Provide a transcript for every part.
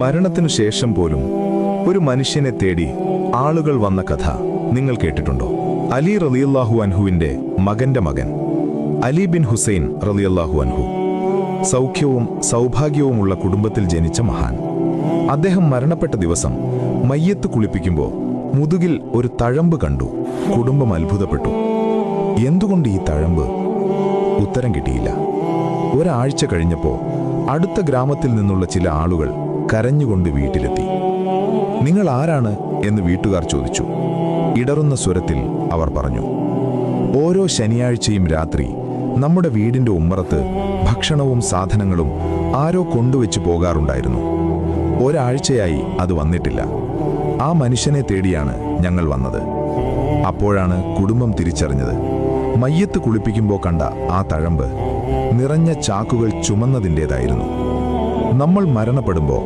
മരണത്തിനു ശേഷം പോലും ഒരു മനുഷ്യനെ തേടി ആളുകൾ വന്ന കഥ നിങ്ങൾ കേട്ടിട്ടുണ്ടോ? അലി റളിയല്ലാഹു അൻഹുവിന്റെ മകന്റെ മകൻ അലി ബിൻ ഹുസൈൻ റളിയല്ലാഹു അൻഹു സൗഖ്യവും സൗഭാഗ്യവുമുള്ള കുടുംബത്തിൽ ജനിച്ച മഹാൻ. അദ്ദേഹം മരണപ്പെട്ട ദിവസം മയ്യത്ത് കുളിപ്പിക്കുമ്പോൾ മുതുകിൽ ഒരു തഴമ്പ് കണ്ടു. കുടുംബം അത്ഭുതപ്പെട്ടു. എന്തുകൊണ്ട് ഈ തഴമ്പ്? ഉത്തരം കിട്ടിയില്ല. ഒരാഴ്ച കഴിഞ്ഞപ്പോൾ അടുത്ത ഗ്രാമത്തിൽ നിന്നുള്ള ചില ആളുകൾ കരഞ്ഞുകൊണ്ട് വീട്ടിലെത്തി. നിങ്ങൾ ആരാണ് എന്ന് വീട്ടുകാർ ചോദിച്ചു. ഇടറുന്ന സ്വരത്തിൽ അവർ പറഞ്ഞു, ഓരോ ശനിയാഴ്ചയും രാത്രി നമ്മുടെ വീടിന്റെ ഉമ്മറത്ത് ഭക്ഷണവും സാധനങ്ങളും ആരോ കൊണ്ടുവച്ചു പോകാറുണ്ടായിരുന്നു. ഒരാഴ്ചയായി അത് വന്നിട്ടില്ല. ആ മനുഷ്യനെ തേടിയാണ് ഞങ്ങൾ വന്നത്. അപ്പോഴാണ് കുടുംബം തിരിച്ചറിഞ്ഞത്, മയ്യത്ത് കുളിപ്പിക്കുമ്പോൾ കണ്ട ആ തഴമ്പ് നിറഞ്ഞ ചാക്കുകൾ ചുമന്നതിൻ്റേതായിരുന്നു. നമ്മൾ മരണപ്പെടുമ്പോൾ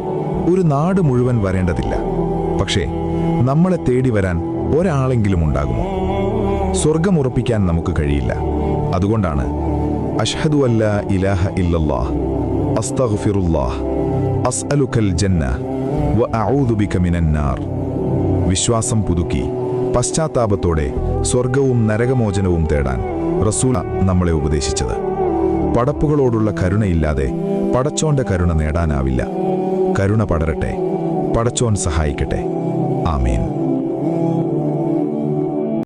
ഒരു നാട് മുഴുവൻ വരേണ്ടതില്ല. പക്ഷേ നമ്മളെ തേടി വരാൻ ഒരാളെങ്കിലും ഉണ്ടാകുമോ? സ്വർഗം ഉറപ്പിക്കാൻ നമുക്ക് കഴിയില്ല. അതുകൊണ്ടാണ് അഷ്ഹദു അല്ലാ ഇലാഹ ഇല്ലല്ലാഹ് അസ്തഗ്ഫിറുല്ലാഹ് അസ്അലുക്കൽ ജന്ന വ അഊദു ബിക മിനന്നാർ. വിശ്വാസം പുതുക്കി പശ്ചാത്താപത്തോടെ സ്വർഗവും നരകമോചനവും തേടാൻ റസൂൽ നമ്മളെ ഉപദേശിച്ചത്. പടപ്പുകളോടുള്ള കരുണയില്ലാതെ പടച്ചോന്റെ കരുണ നേടാനാവില്ല. കരുണ പടരട്ടെ, പടച്ചോൻ സഹായിക്കട്ടെ. ആമീൻ.